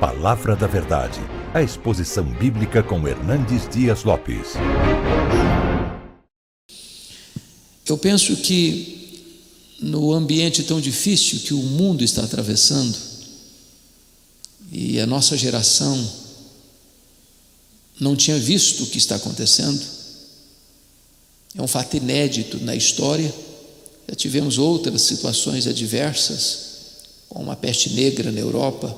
Palavra da Verdade, a exposição bíblica com Hernandes Dias Lopes. Eu penso que no ambiente tão difícil que o mundo está atravessando, e a nossa geração não tinha visto o que está acontecendo, é um fato inédito na história. Já tivemos outras situações adversas, como a peste negra na Europa,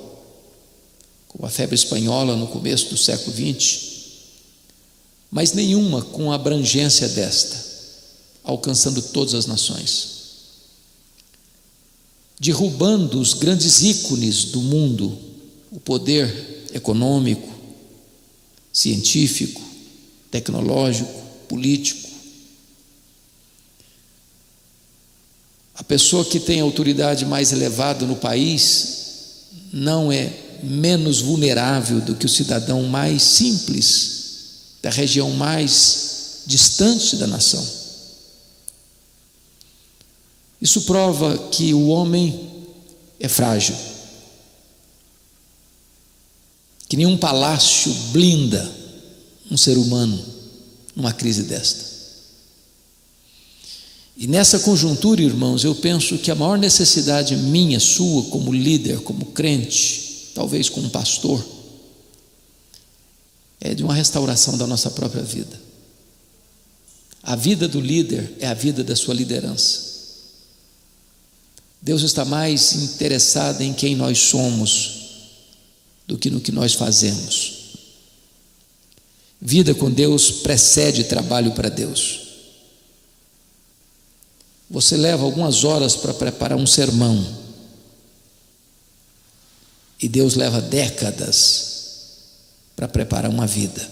como a febre espanhola no começo do século XX, mas nenhuma com a abrangência desta, alcançando todas as nações, derrubando os grandes ícones do mundo, o poder econômico, científico, tecnológico, político. A pessoa que tem a autoridade mais elevada no país não é menos vulnerável do que o cidadão mais simples, da região mais distante da nação. Isso prova que o homem é frágil, que nenhum palácio blinda um ser humano numa crise desta. E nessa conjuntura, irmãos, eu penso que a maior necessidade minha, sua, como líder, como crente, talvez como pastor, é de uma restauração da nossa própria vida. A vida do líder é a vida da sua liderança. Deus está mais interessado em quem nós somos do que no que nós fazemos. Vida com Deus precede trabalho para Deus. Você leva algumas horas para preparar um sermão, e Deus leva décadas para preparar uma vida.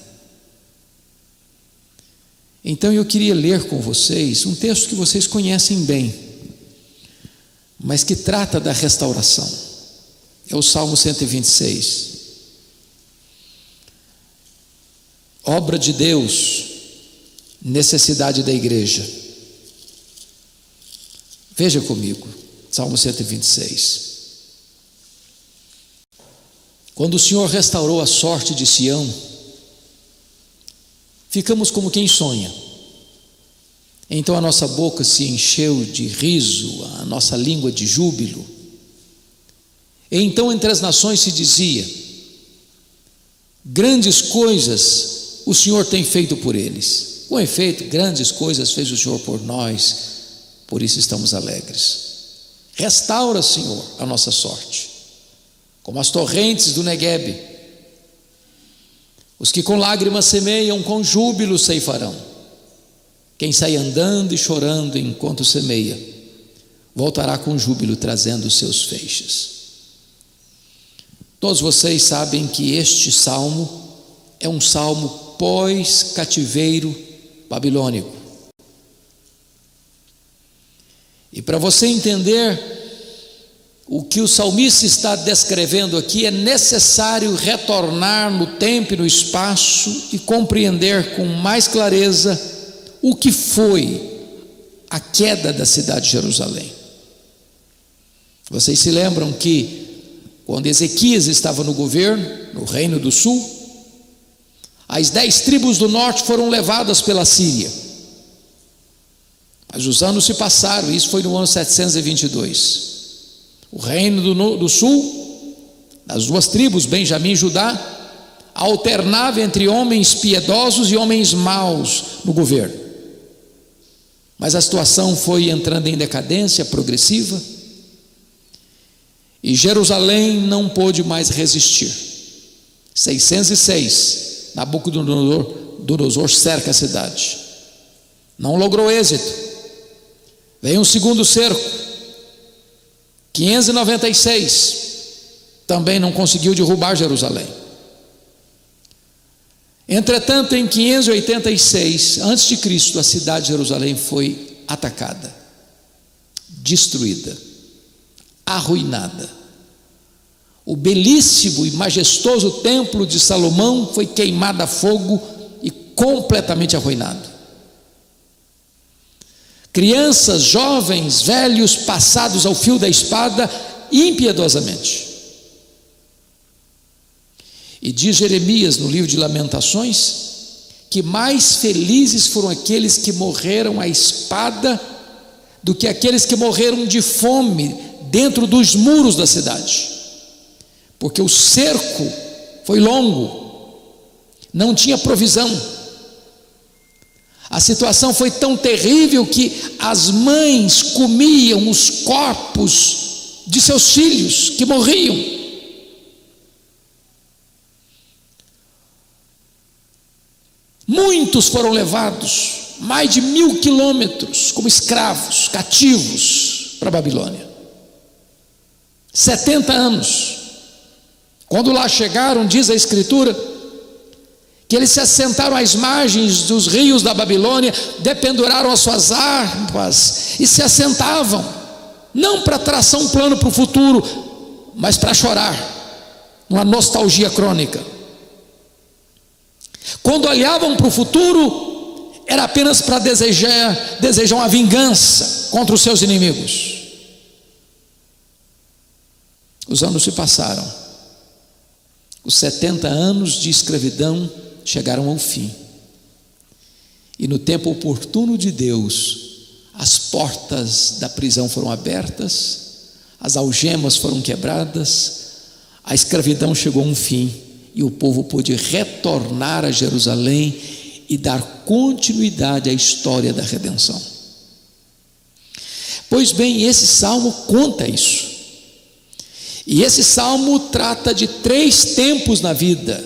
Então eu queria ler com vocês um texto que vocês conhecem bem, mas que trata da restauração. É o Salmo 126. Obra de Deus, necessidade da igreja. Veja comigo, Salmo 126. Quando o Senhor restaurou a sorte de Sião, ficamos como quem sonha. Então a nossa boca se encheu de riso, a nossa língua de júbilo. E então entre as nações se dizia: grandes coisas o Senhor tem feito por eles. Com efeito, grandes coisas fez o Senhor por nós, por isso estamos alegres. Restaura, Senhor, a nossa sorte, como as torrentes do Neguebe. Os que com lágrimas semeiam, com júbilo ceifarão. Quem sai andando e chorando enquanto semeia, voltará com júbilo trazendo os seus feixes. Todos vocês sabem que este salmo é um salmo pós-cativeiro babilônico. E para você entender o que o salmista está descrevendo aqui, é necessário retornar no tempo e no espaço e compreender com mais clareza o que foi a queda da cidade de Jerusalém. Vocês se lembram que quando Ezequias estava no governo, no reino do sul, as 10 tribos do norte foram levadas pela Síria. Mas os anos se passaram, isso foi no ano 722. O reino do sul, das 2 tribos, Benjamim e Judá, alternava entre homens piedosos e homens maus no governo. Mas a situação foi entrando em decadência progressiva, e Jerusalém não pôde mais resistir. 606, Nabucodonosor cerca a cidade. Não logrou êxito. Veio um segundo cerco, 596, também não conseguiu derrubar Jerusalém. Entretanto, em 586 a.C., a cidade de Jerusalém foi atacada, destruída, arruinada. O belíssimo e majestoso templo de Salomão foi queimado a fogo e completamente arruinado. Crianças, jovens, velhos, passados ao fio da espada impiedosamente. E diz Jeremias no livro de Lamentações que mais felizes foram aqueles que morreram à espada do que aqueles que morreram de fome dentro dos muros da cidade, porque o cerco foi longo, não tinha provisão. A situação foi tão terrível que as mães comiam os corpos de seus filhos que morriam. Muitos foram levados, mais de 1000 quilômetros, como escravos, cativos, para a Babilônia. 70 anos. Quando lá chegaram, diz a Escritura, que eles se assentaram às margens dos rios da Babilônia, dependuraram as suas harpas e se assentavam, não para traçar um plano para o futuro, mas para chorar, numa nostalgia crônica. Quando olhavam para o futuro, era apenas para desejar uma vingança contra os seus inimigos. Os anos se passaram, os 70 anos de escravidão chegaram ao fim, e no tempo oportuno de Deus, as portas da prisão foram abertas, as algemas foram quebradas, a escravidão chegou a um fim, e o povo pôde retornar a Jerusalém e dar continuidade à história da redenção. Pois bem, esse salmo conta isso. E esse salmo trata de 3 tempos na vida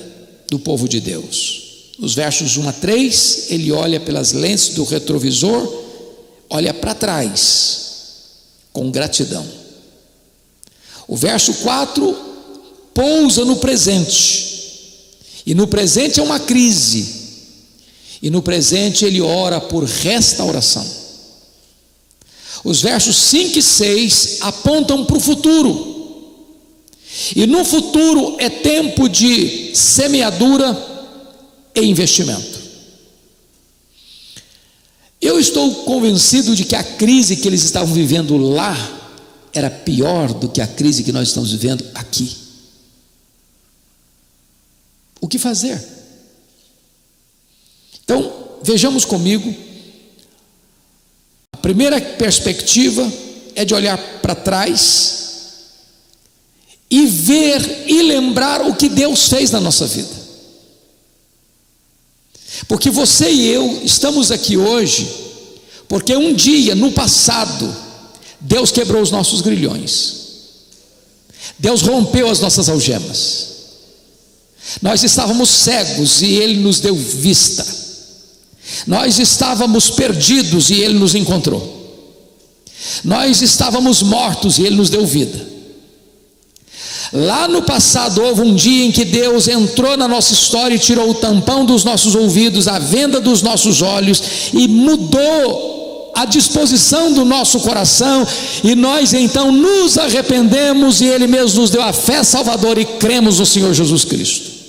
do povo de Deus. Nos versos 1 a 3, ele olha pelas lentes do retrovisor, olha para trás, com gratidão. O verso 4 pousa no presente. E no presente é uma crise, e no presente ele ora por restauração. Os versos 5 e 6 apontam para o futuro, e no futuro é tempo de semeadura e investimento. Eu estou convencido de que a crise que eles estavam vivendo lá era pior do que a crise que nós estamos vivendo aqui. O que fazer? Então, vejamos comigo. A primeira perspectiva é de olhar para trás e ver e lembrar o que Deus fez na nossa vida. Porque você e eu estamos aqui hoje porque um dia, no passado, Deus quebrou os nossos grilhões, Deus rompeu as nossas algemas. Nós estávamos cegos e Ele nos deu vista. Nós estávamos perdidos e Ele nos encontrou. Nós estávamos mortos e Ele nos deu vida. Lá no passado houve um dia em que Deus entrou na nossa história e tirou o tampão dos nossos ouvidos, a venda dos nossos olhos, e mudou a disposição do nosso coração, e nós então nos arrependemos e Ele mesmo nos deu a fé salvadora e cremos no Senhor Jesus Cristo.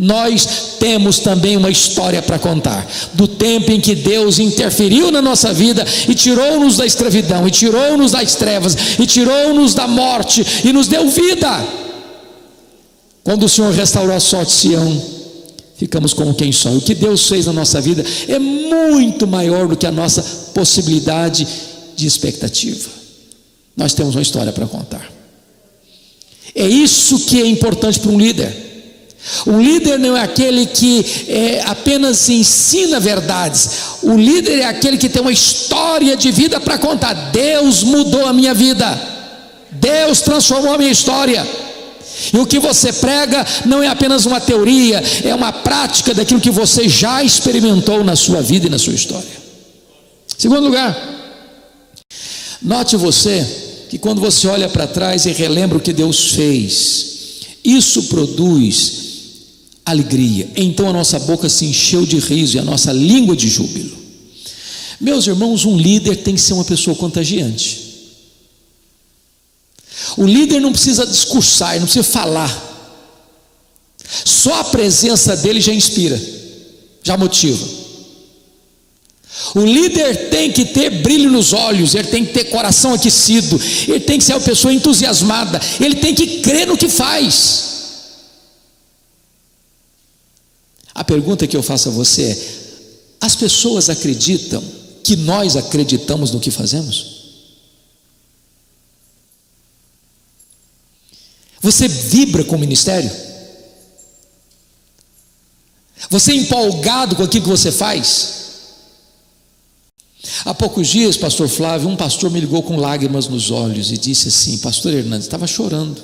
Nós temos também uma história para contar, do tempo em que Deus interferiu na nossa vida e tirou-nos da escravidão, e tirou-nos das trevas, e tirou-nos da morte, e nos deu vida. Quando o Senhor restaurou a sorte de Sião, ficamos como quem sonha. O que Deus fez na nossa vida é muito maior do que a nossa possibilidade de expectativa. Nós temos uma história para contar. É isso que é importante para um líder. Um líder não é aquele que apenas ensina verdades. O líder é aquele que tem uma história de vida para contar. Deus mudou a minha vida, Deus transformou a minha história. E o que você prega não é apenas uma teoria, é uma prática daquilo que você já experimentou na sua vida e na sua história. Segundo lugar, note você que quando você olha para trás e relembra o que Deus fez, isso produz alegria. Então a nossa boca se encheu de riso e a nossa língua de júbilo. Meus irmãos, um líder tem que ser uma pessoa contagiante. O líder não precisa discursar, ele não precisa falar. Só a presença dele já inspira, já motiva. O líder tem que ter brilho nos olhos, ele tem que ter coração aquecido, ele tem que ser uma pessoa entusiasmada, ele tem que crer no que faz. A pergunta que eu faço a você é: as pessoas acreditam que nós acreditamos no que fazemos? Você vibra com o ministério? Você é empolgado com aquilo que você faz? Há poucos dias, pastor Flávio, um pastor me ligou com lágrimas nos olhos e disse assim: pastor Hernandes, estava chorando,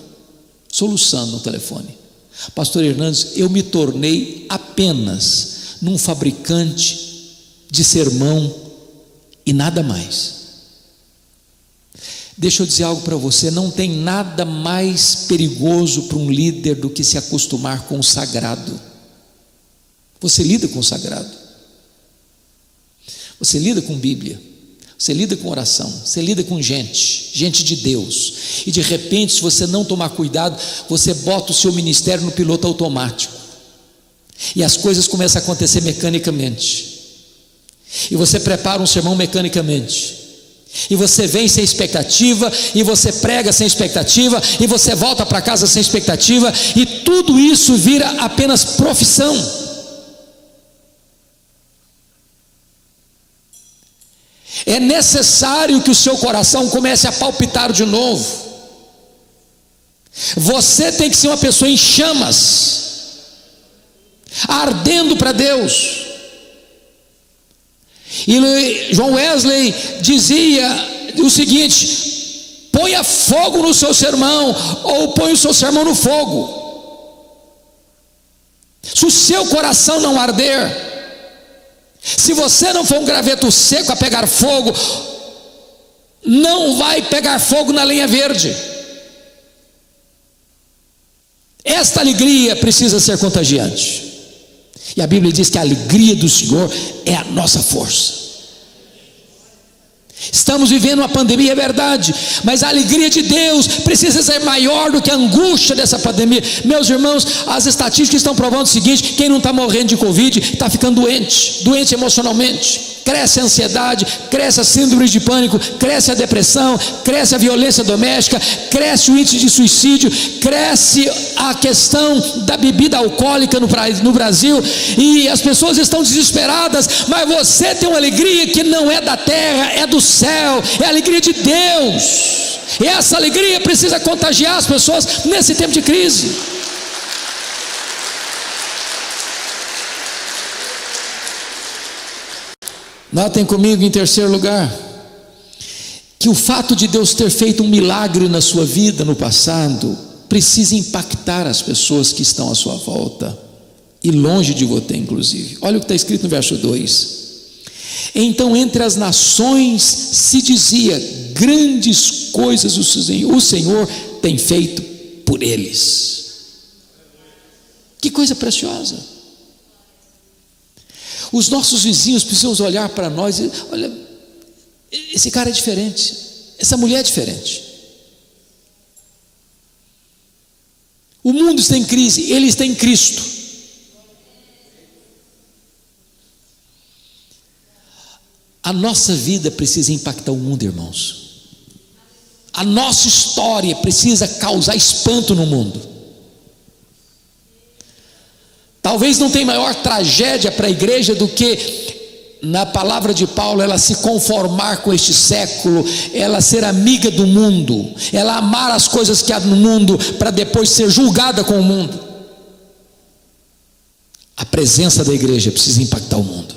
soluçando no telefone. Pastor Hernandes, eu me tornei apenas num fabricante de sermão e nada mais. Deixa eu dizer algo para você: não tem nada mais perigoso para um líder do que se acostumar com o sagrado. Você lida com o sagrado, você lida com Bíblia, você lida com oração, você lida com gente de Deus, e de repente, se você não tomar cuidado, você bota o seu ministério no piloto automático, e as coisas começam a acontecer mecanicamente, e você prepara um sermão mecanicamente, e você vem sem expectativa, e você prega sem expectativa, e você volta para casa sem expectativa, e tudo isso vira apenas profissão. É necessário que o seu coração comece a palpitar de novo. Você tem que ser uma pessoa em chamas, ardendo para Deus. E John Wesley dizia o seguinte: ponha fogo no seu sermão, ou põe o seu sermão no fogo. Se o seu coração não arder, se você não for um graveto seco a pegar fogo, não vai pegar fogo na lenha verde. Esta alegria precisa ser contagiante. E a Bíblia diz que a alegria do Senhor é a nossa força. Estamos vivendo uma pandemia, é verdade, mas a alegria de Deus precisa ser maior do que a angústia dessa pandemia. Meus irmãos, as estatísticas estão provando o seguinte: quem não está morrendo de Covid está ficando doente emocionalmente. Cresce a ansiedade, cresce a síndrome de pânico, cresce a depressão, cresce a violência doméstica, cresce o índice de suicídio, cresce a questão da bebida alcoólica no Brasil, e as pessoas estão desesperadas. Mas você tem uma alegria que não é da terra, é do céu, é a alegria de Deus, e essa alegria precisa contagiar as pessoas nesse tempo de crise. Notem comigo, em terceiro lugar, que o fato de Deus ter feito um milagre na sua vida no passado precisa impactar as pessoas que estão à sua volta e longe de você, inclusive. Olha o que está escrito no verso 2: então entre as nações se dizia: grandes coisas o Senhor tem feito por eles. Que coisa preciosa! Os nossos vizinhos precisam olhar para nós e: olha, esse cara é diferente, essa mulher é diferente. O mundo está em crise, ele está em Cristo. A nossa vida precisa impactar o mundo, irmãos. A nossa história precisa causar espanto no mundo. Talvez não tenha maior tragédia para a igreja do que, na palavra de Paulo, ela se conformar com este século, ela ser amiga do mundo, ela amar as coisas que há no mundo, para depois ser julgada com o mundo. A presença da igreja precisa impactar o mundo.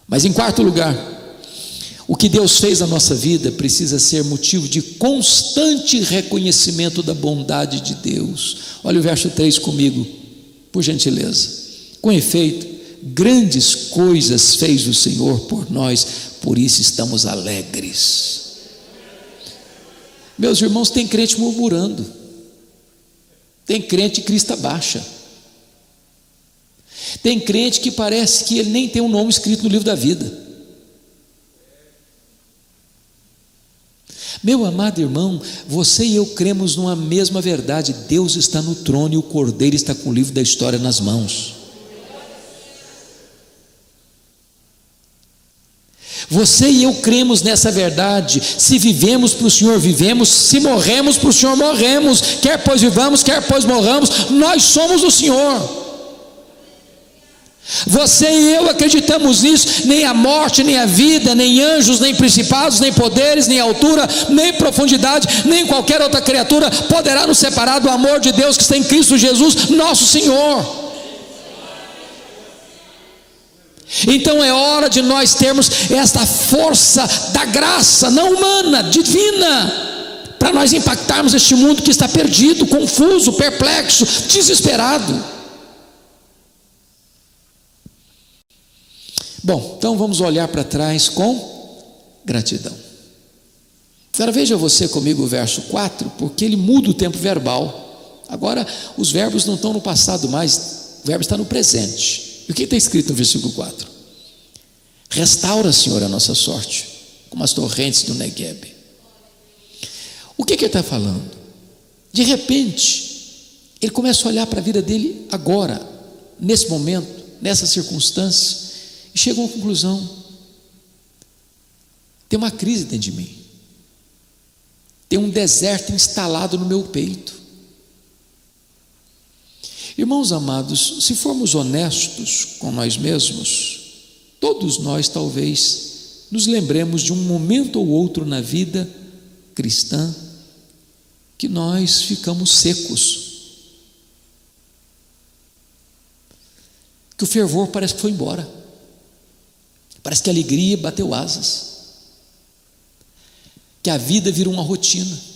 Mas em quarto lugar, o que Deus fez na nossa vida precisa ser motivo de constante reconhecimento da bondade de Deus. Olha o verso 3 comigo, por gentileza. Com efeito, grandes coisas fez o Senhor por nós, por isso estamos alegres. Meus irmãos, tem crente murmurando, tem crente de crista baixa, tem crente que parece que ele nem tem um nome escrito no livro da vida. Meu amado irmão, você e eu cremos numa mesma verdade: Deus está no trono e o Cordeiro está com o livro da história nas mãos. Você e eu cremos nessa verdade. Se vivemos para o Senhor, vivemos. Se morremos para o Senhor, morremos. Quer pois vivamos, quer pois morramos, nós somos do Senhor. Você e eu acreditamos nisso. Nem a morte, nem a vida, nem anjos, nem principados, nem poderes, nem altura, nem profundidade, nem qualquer outra criatura poderá nos separar do amor de Deus que está em Cristo Jesus, nosso Senhor. Então é hora de nós termos esta força da graça, não humana, divina, para nós impactarmos este mundo que está perdido, confuso, perplexo, desesperado. Bom, então vamos olhar para trás com gratidão. Agora veja você comigo o verso 4, porque ele muda o tempo verbal. Agora os verbos não estão no passado mais, o verbo está no presente. E o que está escrito no versículo 4? Restaura, Senhor, a nossa sorte, como as torrentes do Negueb. O que ele está falando? De repente, ele começa a olhar para a vida dele agora, nesse momento, nessa circunstância, e chega a uma conclusão: tem uma crise dentro de mim, tem um deserto instalado no meu peito. Irmãos amados, se formos honestos com nós mesmos, todos nós talvez nos lembremos de um momento ou outro na vida cristã que nós ficamos secos, que o fervor parece que foi embora, parece que a alegria bateu asas, que a vida virou uma rotina.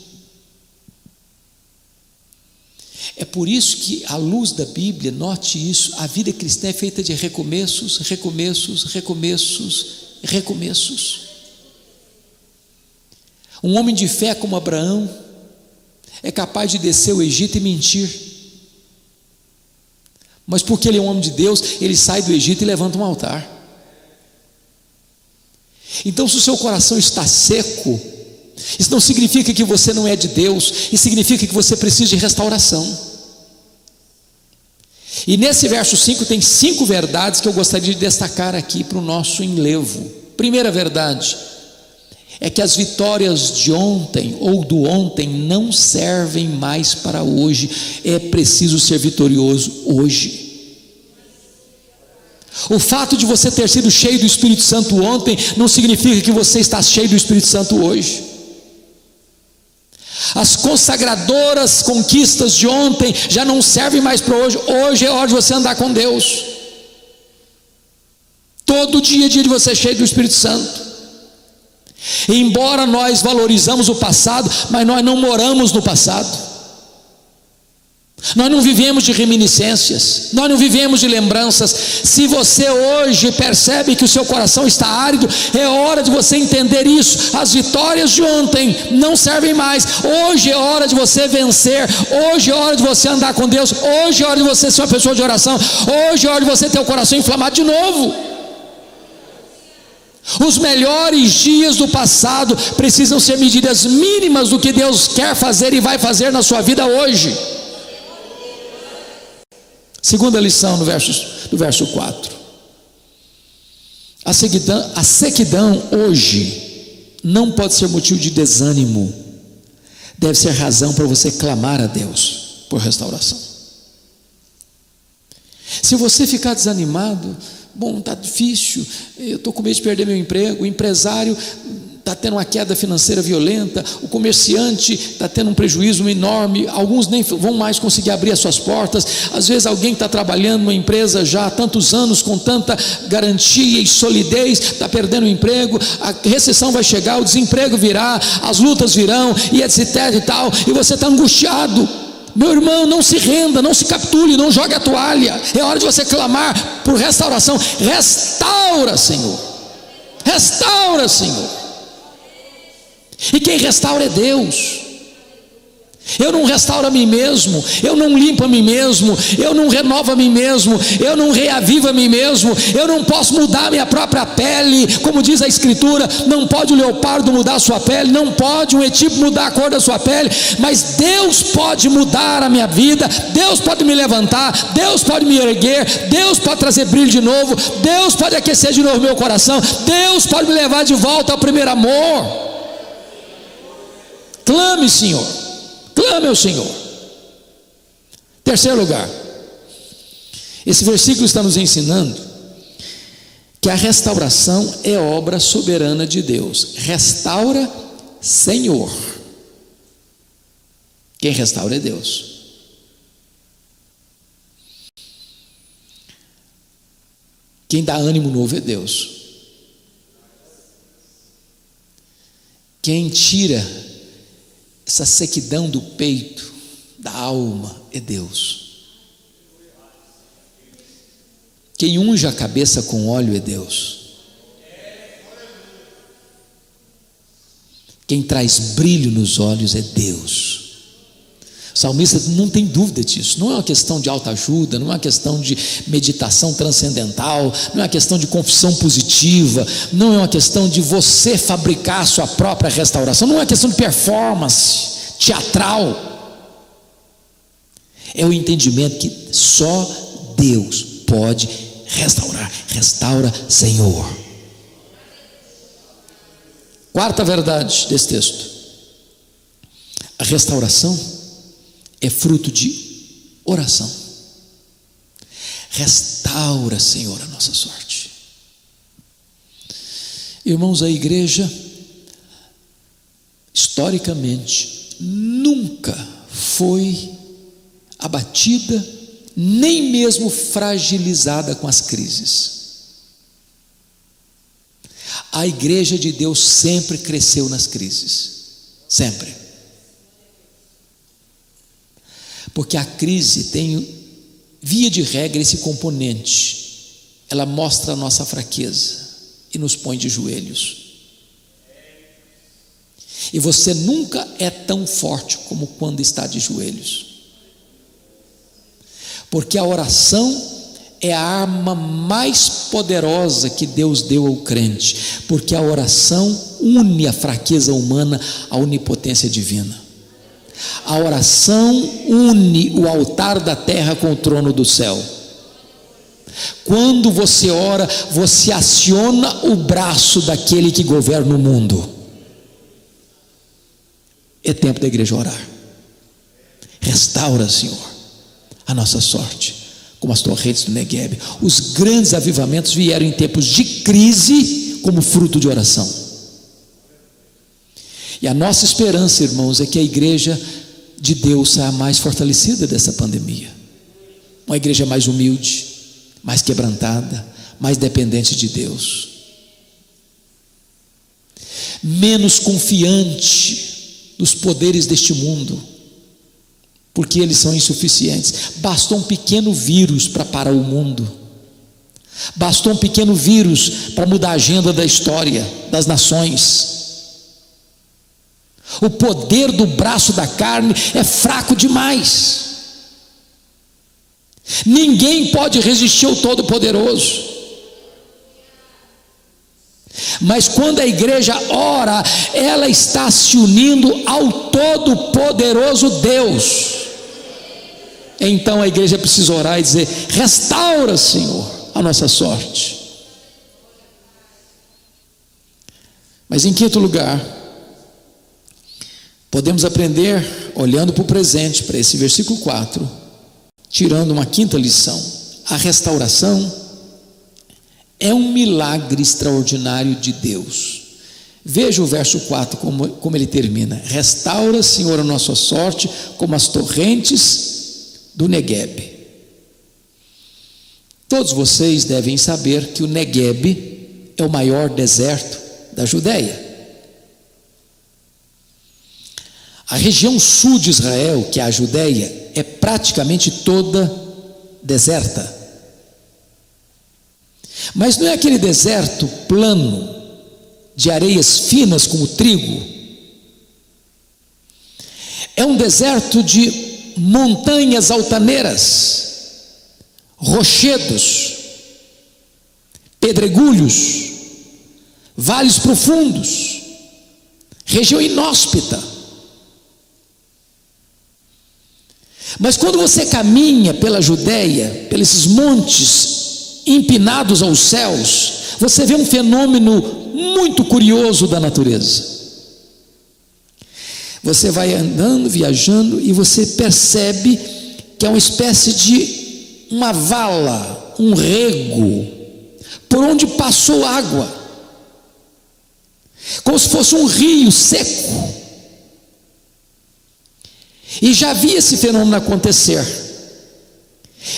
É por isso que, à luz da Bíblia, note isso, a vida cristã é feita de recomeços, recomeços, recomeços, recomeços. Um homem de fé como Abraão é capaz de descer o Egito e mentir, mas porque ele é um homem de Deus, ele sai do Egito e levanta um altar. Então, se o seu coração está seco, isso não significa que você não é de Deus, isso significa que você precisa de restauração. E nesse verso 5 tem 5 verdades que eu gostaria de destacar aqui para o nosso enlevo. Primeira verdade é que as vitórias de ontem ou do ontem não servem mais para hoje. É preciso ser vitorioso hoje. O fato de você ter sido cheio do Espírito Santo ontem não significa que você está cheio do Espírito Santo hoje. As consagradoras conquistas de ontem já não servem mais para hoje. Hoje é hora de você andar com Deus. Todo dia é dia de você cheio do Espírito Santo. E embora nós valorizamos o passado, mas nós não moramos no passado. Nós não vivemos de reminiscências, nós não vivemos de lembranças. Se você hoje percebe que o seu coração está árido, é hora de você entender isso. As vitórias de ontem não servem mais. Hoje é hora de você vencer. Hoje é hora de você andar com Deus. Hoje é hora de você ser uma pessoa de oração. Hoje é hora de você ter o coração inflamado de novo. Os melhores dias do passado precisam ser medidas mínimas do que Deus quer fazer e vai fazer na sua vida hoje. Segunda lição do verso 4. A sequidão hoje não pode ser motivo de desânimo, deve ser razão para você clamar a Deus por restauração. Se você ficar desanimado, bom, está difícil, eu estou com medo de perder meu emprego, o empresário está tendo uma queda financeira violenta, o comerciante está tendo um prejuízo enorme, alguns nem vão mais conseguir abrir as suas portas. Às vezes alguém que está trabalhando numa empresa já há tantos anos, com tanta garantia e solidez, está perdendo o emprego, a recessão vai chegar, o desemprego virá, as lutas virão, e etc e tal, e você está angustiado. Meu irmão, não se renda, não se capture, não jogue a toalha. É hora de você clamar por restauração. Restaura, Senhor. Restaura, Senhor. E quem restaura é Deus. Eu não restauro a mim mesmo, eu não limpo a mim mesmo, eu não renovo a mim mesmo, eu não reavivo a mim mesmo, eu não posso mudar a minha própria pele, como diz a Escritura, não pode o leopardo mudar a sua pele, não pode um etíope mudar a cor da sua pele, mas Deus pode mudar a minha vida, Deus pode me levantar, Deus pode me erguer, Deus pode trazer brilho de novo, Deus pode aquecer de novo meu coração, Deus pode me levar de volta ao primeiro amor. Clame, Senhor. Clame ao Senhor. Terceiro lugar, esse versículo está nos ensinando que a restauração é obra soberana de Deus. Restaura, Senhor. Quem restaura é Deus. Quem dá ânimo novo é Deus. Quem tira essa sequidão do peito, da alma, é Deus. Quem unge a cabeça com óleo é Deus. Quem traz brilho nos olhos é Deus. O salmista não tem dúvida disso. Não é uma questão de autoajuda, não é uma questão de meditação transcendental, não é uma questão de confissão positiva, não é uma questão de você fabricar a sua própria restauração, não é uma questão de performance teatral. É o entendimento que só Deus pode restaurar. Restaura, Senhor. Quarta verdade desse texto: a restauração é fruto de oração. Restaura, Senhor, a nossa sorte. Irmãos, a igreja historicamente nunca foi abatida, nem mesmo fragilizada com as crises. A igreja de Deus sempre cresceu nas crises, sempre. Porque a crise tem, via de regra, esse componente. Ela mostra a nossa fraqueza e nos põe de joelhos. E você nunca é tão forte como quando está de joelhos. Porque a oração é a arma mais poderosa que Deus deu ao crente. Porque a oração une a fraqueza humana à onipotência divina. A oração une o altar da terra com o trono do céu. Quando você ora, você aciona o braço daquele que governa o mundo. É tempo da igreja orar. Restaura, Senhor, a nossa sorte, como as torrentes do Negueb. Os grandes avivamentos vieram em tempos de crise como fruto de oração. E a nossa esperança, irmãos, é que a igreja de Deus saia mais fortalecida dessa pandemia. Uma igreja mais humilde, mais quebrantada, mais dependente de Deus, menos confiante dos poderes deste mundo, porque eles são insuficientes. Bastou um pequeno vírus para parar o mundo. Bastou um pequeno vírus para mudar a agenda da história, das nações. O poder do braço da carne é fraco demais. Ninguém pode resistir ao Todo-Poderoso. Mas quando a igreja ora, ela está se unindo ao Todo-Poderoso Deus. Então a igreja precisa orar e dizer: restaura, Senhor, a nossa sorte. Mas em quinto lugar, podemos aprender, olhando para o presente, para esse versículo 4, tirando uma quinta lição: a restauração é um milagre extraordinário de Deus. Veja o verso 4 como ele termina: restaura, Senhor, a nossa sorte como as torrentes do Negueb. Todos vocês devem saber que o Negueb é o maior deserto da Judéia. A região sul de Israel, que é a Judéia, é praticamente toda deserta. Mas não é aquele deserto plano, de areias finas como trigo. É um deserto de montanhas altaneiras, rochedos, pedregulhos, vales profundos, região inóspita. Mas quando você caminha pela Judéia, pelos montes empinados aos céus, você vê um fenômeno muito curioso da natureza. Você vai andando, viajando, e você percebe que é uma espécie de uma vala, um rego, por onde passou água, como se fosse um rio seco. E já vi esse fenômeno acontecer,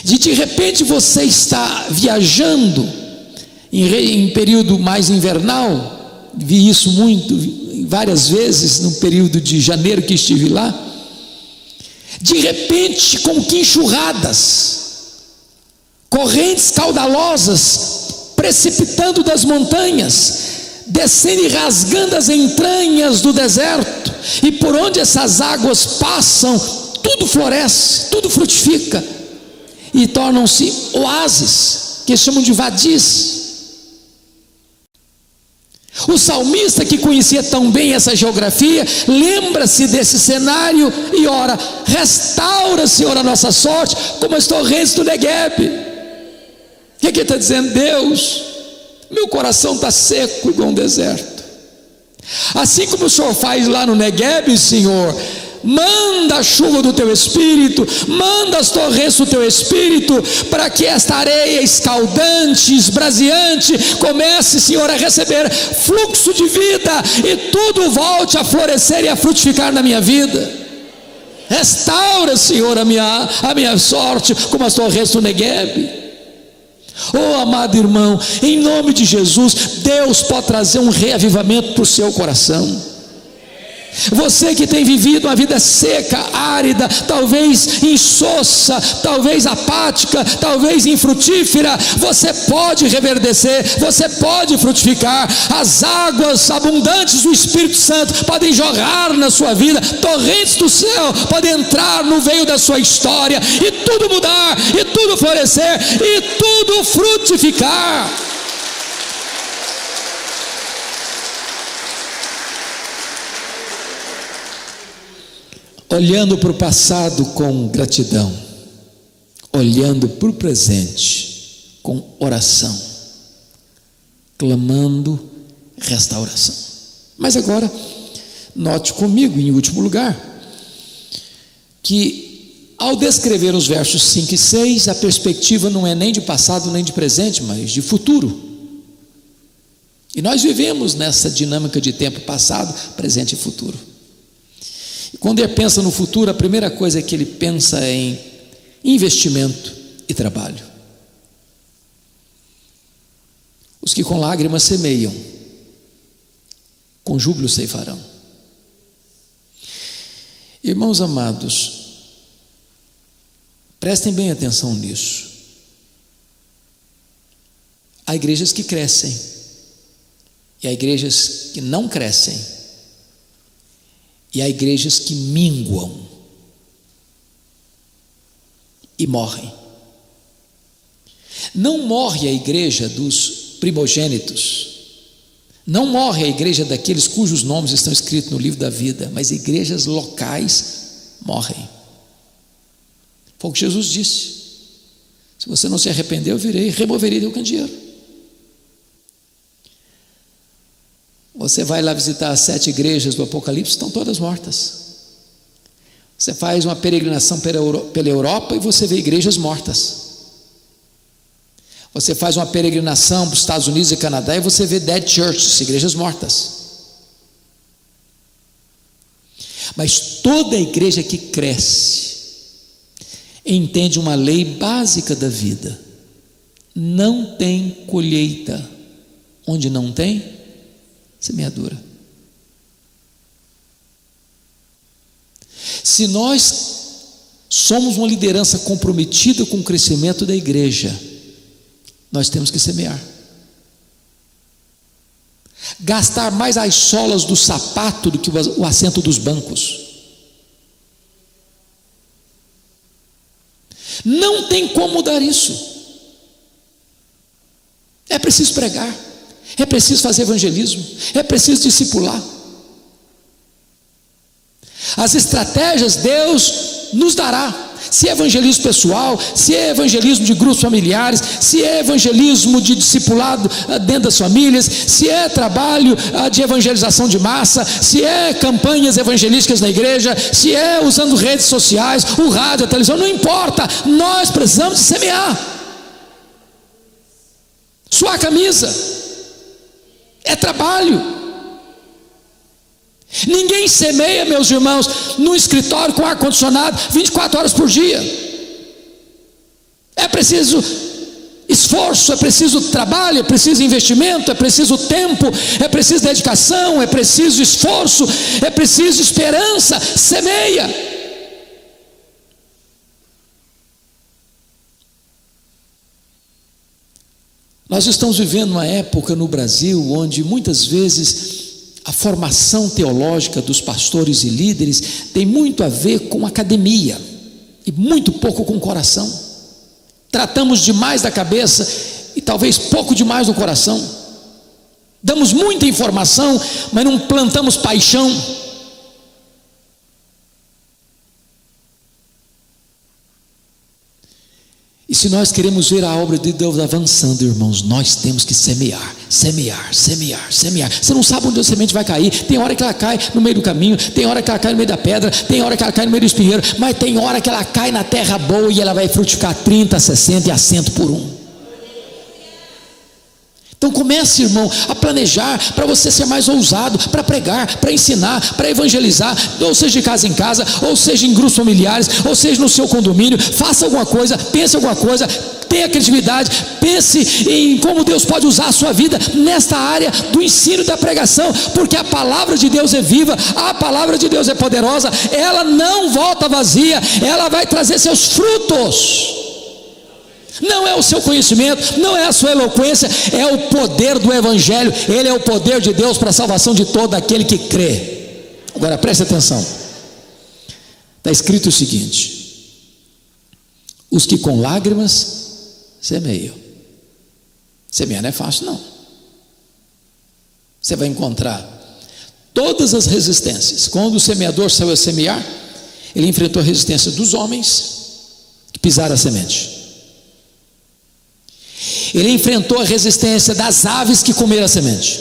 de repente você está viajando em período mais invernal. Vi isso várias vezes no período de janeiro que estive lá. De repente, como que enxurradas, correntes caudalosas precipitando das montanhas, descendo e rasgando as entranhas do deserto, e por onde essas águas passam, tudo floresce, tudo frutifica, e tornam-se oásis, que chamam de vadis. O salmista, que conhecia tão bem essa geografia, lembra-se desse cenário e ora: restaura, Senhor, a nossa sorte, como as torrentes do Negueb. O que ele está dizendo? Deus, meu coração está seco igual um deserto. Assim como o Senhor faz lá no Negueb, Senhor, manda a chuva do teu Espírito, manda as torrentes do teu Espírito, para que esta areia escaldante, esbraseante, comece, Senhor, a receber fluxo de vida, e tudo volte a florescer e a frutificar na minha vida. Restaura, Senhor, a minha sorte, como as torrentes do Negueb. Oh, amado irmão, em nome de Jesus, Deus pode trazer um reavivamento para o seu coração. Você que tem vivido uma vida seca, árida, talvez insossa, talvez apática, talvez infrutífera, você pode reverdecer, você pode frutificar. As águas abundantes do Espírito Santo podem jorrar na sua vida, torrentes do céu podem entrar no veio da sua história, e tudo mudar, e tudo florescer, e tudo frutificar. Olhando para o passado com gratidão, olhando para o presente com oração, clamando restauração. Mas agora, note comigo, em último lugar, que ao descrever os versos 5 e 6, a perspectiva não é nem de passado nem de presente, mas de futuro. E nós vivemos nessa dinâmica de tempo passado, presente e futuro. Quando ele pensa no futuro, a primeira coisa que ele pensa é em investimento e trabalho. Os que com lágrimas semeiam, com júbilo ceifarão. Irmãos amados, prestem bem atenção nisso. Há igrejas que crescem e há igrejas que não crescem. E há igrejas que minguam e morrem. Não morre a igreja dos primogênitos, não morre a igreja daqueles cujos nomes estão escritos no livro da vida, mas igrejas locais morrem. Foi o que Jesus disse: se você não se arrepender, eu virei e removerei teu candeeiro. Você vai lá visitar as 7 igrejas do Apocalipse, estão todas mortas. Você faz uma peregrinação pela Europa e você vê igrejas mortas. Você faz uma peregrinação para os Estados Unidos e Canadá e você vê dead churches, igrejas mortas. Mas toda igreja que cresce entende uma lei básica da vida: não tem colheita onde não tem semeadura. Se nós somos uma liderança comprometida com o crescimento da igreja, nós temos que semear, gastar mais as solas do sapato do que o assento dos bancos. Não tem como mudar isso. É preciso pregar, é preciso fazer evangelismo, é preciso discipular. As estratégias Deus nos dará. Se é evangelismo pessoal, se é evangelismo de grupos familiares, se é evangelismo de discipulado dentro das famílias, se é trabalho de evangelização de massa, se é campanhas evangelísticas na igreja, se é usando redes sociais, o rádio, a televisão, não importa, nós precisamos de semear. Suar camisa é trabalho. Ninguém semeia, meus irmãos, num escritório com ar-condicionado 24 horas por dia. É preciso esforço, é preciso trabalho, é preciso investimento, é preciso tempo, é preciso dedicação, é preciso esforço, é preciso esperança. Semeia. Nós estamos vivendo uma época no Brasil onde muitas vezes a formação teológica dos pastores e líderes tem muito a ver com academia e muito pouco com o coração. Tratamos demais da cabeça e talvez pouco demais do coração. Damos muita informação, mas não plantamos paixão. E se nós queremos ver a obra de Deus avançando, irmãos, nós temos que semear, semear, semear, semear. Você não sabe onde a semente vai cair. Tem hora que ela cai no meio do caminho, tem hora que ela cai no meio da pedra, tem hora que ela cai no meio do espinheiro, mas tem hora que ela cai na terra boa e ela vai frutificar 30, 60 e a 100 por um. Então comece, irmão, a planejar para você ser mais ousado, para pregar, para ensinar, para evangelizar, ou seja de casa em casa, ou seja em grupos familiares, ou seja no seu condomínio. Faça alguma coisa, pense alguma coisa, tenha criatividade, pense em como Deus pode usar a sua vida nesta área do ensino e da pregação, porque a palavra de Deus é viva, a palavra de Deus é poderosa, ela não volta vazia, ela vai trazer seus frutos. Não é o seu conhecimento, não é a sua eloquência, é o poder do Evangelho. Ele é o poder de Deus para a salvação de todo aquele que crê. Agora preste atenção, está escrito o seguinte: os que com lágrimas semeiam. Semear não é fácil, não. Você vai encontrar todas as resistências. Quando o semeador saiu a semear, ele enfrentou a resistência dos homens que pisaram a semente. Ele enfrentou a resistência das aves que comeram a semente.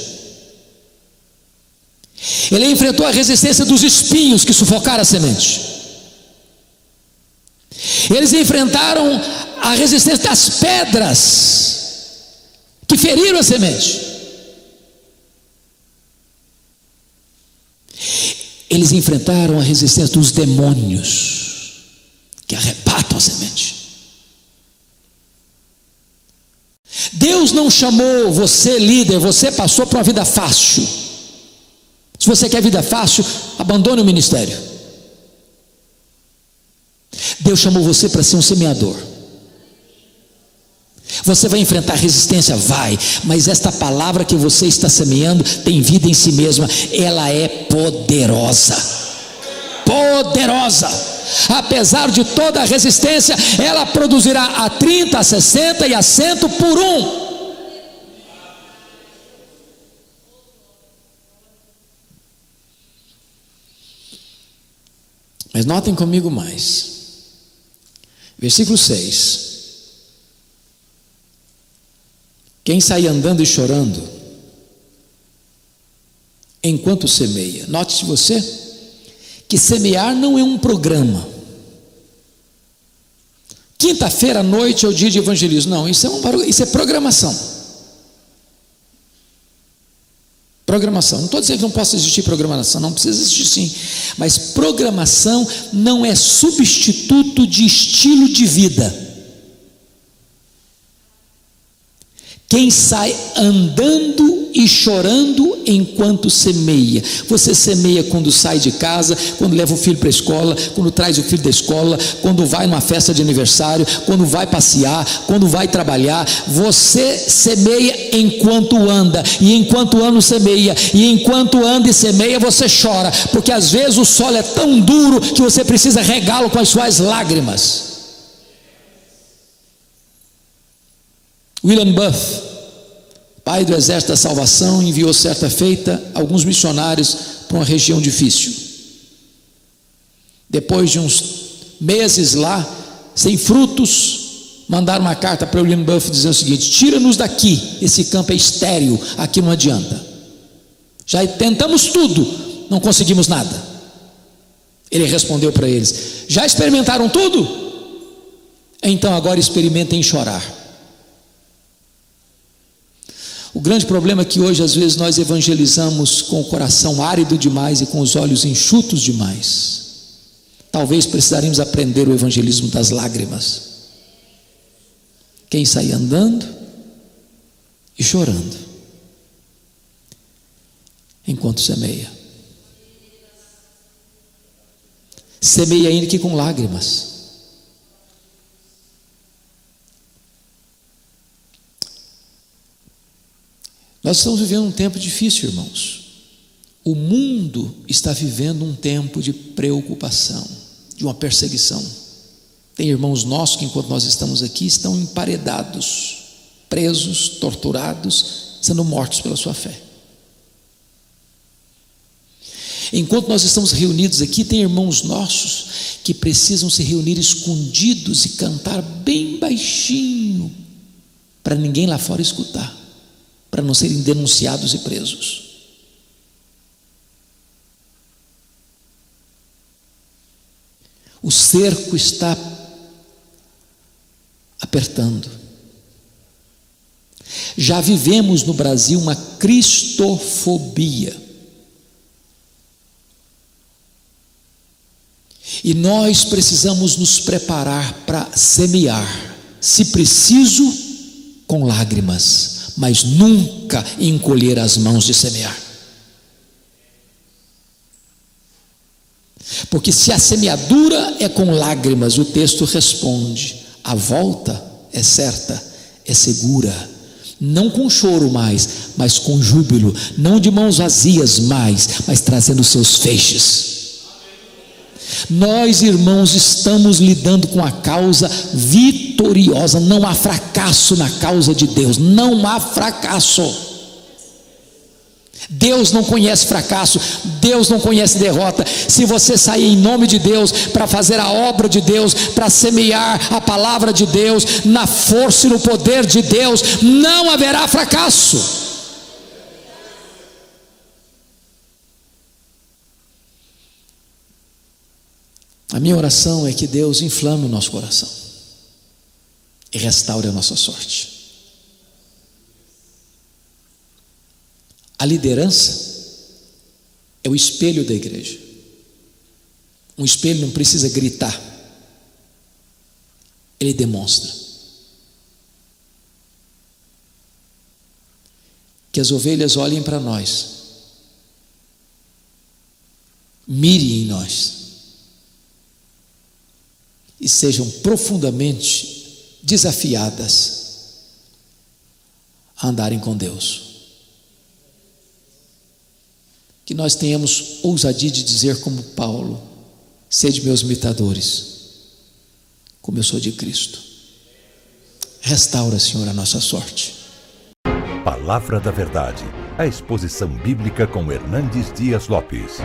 Ele enfrentou a resistência dos espinhos que sufocaram a semente. Eles enfrentaram a resistência das pedras que feriram a semente. Eles enfrentaram a resistência dos demônios que arrebatam a semente. Deus não chamou você líder, você passou por uma vida fácil. Se você quer vida fácil, abandone o ministério. Deus chamou você para ser um semeador. Você vai enfrentar resistência? Vai, mas esta palavra que você está semeando tem vida em si mesma, ela é poderosa. Poderosa. Apesar de toda a resistência, ela produzirá a 30, a 60 e a 100 por um. Mas notem comigo mais. Versículo 6. Quem sai andando e chorando, enquanto semeia. Note-se você que semear não é um programa. Quinta-feira à noite é o dia de evangelismo. Não, isso é programação. Programação. Não estou dizendo que não possa existir programação, não precisa existir sim. Mas programação não é substituto de estilo de vida. Quem sai andando e chorando enquanto semeia. Você semeia quando sai de casa, quando leva o filho para a escola, quando traz o filho da escola, quando vai numa festa de aniversário, quando vai passear, quando vai trabalhar. Você semeia enquanto anda, e enquanto anda semeia, e enquanto anda e semeia você chora, porque às vezes o solo é tão duro que você precisa regá-lo com as suas lágrimas. William Booth, pai do Exército da Salvação, enviou certa feita alguns missionários para uma região difícil. Depois de uns meses lá, sem frutos, mandaram uma carta para William Booth dizendo o seguinte: tira-nos daqui, esse campo é estéril, aqui não adianta. Já tentamos tudo, não conseguimos nada. Ele respondeu para eles: já experimentaram tudo? Então agora experimentem chorar. O grande problema é que hoje às vezes nós evangelizamos com o coração árido demais e com os olhos enxutos demais. Talvez precisaríamos aprender o evangelismo das lágrimas. Quem sai andando e chorando enquanto semeia. Semeia ainda que com lágrimas. Nós estamos vivendo um tempo difícil, irmãos. O mundo está vivendo um tempo de preocupação, de uma perseguição. Tem irmãos nossos que, enquanto nós estamos aqui, estão emparedados, presos, torturados, sendo mortos pela sua fé. Enquanto nós estamos reunidos aqui, tem irmãos nossos que precisam se reunir escondidos e cantar bem baixinho, para ninguém lá fora escutar, para não serem denunciados e presos. O cerco está apertando. Já vivemos no Brasil uma cristofobia. E nós precisamos nos preparar para semear, se preciso, com lágrimas, mas nunca encolher as mãos de semear. Porque se a semeadura é com lágrimas, o texto responde: a volta é certa, é segura, não com choro mais, mas com júbilo, não de mãos vazias mais, mas trazendo seus feixes. Nós, irmãos, estamos lidando com a causa vitoriosa. Não há fracasso na causa de Deus, não há fracasso. Deus não conhece fracasso, Deus não conhece derrota. Se você sair em nome de Deus para fazer a obra de Deus, para semear a palavra de Deus, na força e no poder de Deus, não haverá fracasso. A minha oração é que Deus inflame o nosso coração e restaure a nossa sorte. A liderança é o espelho da igreja. Um espelho não precisa gritar, ele demonstra. Que as ovelhas olhem para nós, mirem em nós e sejam profundamente desafiadas a andarem com Deus. Que nós tenhamos ousadia de dizer como Paulo: sede meus imitadores, como eu sou de Cristo. Restaura, Senhor, a nossa sorte. Palavra da Verdade, a exposição bíblica com Hernandes Dias Lopes.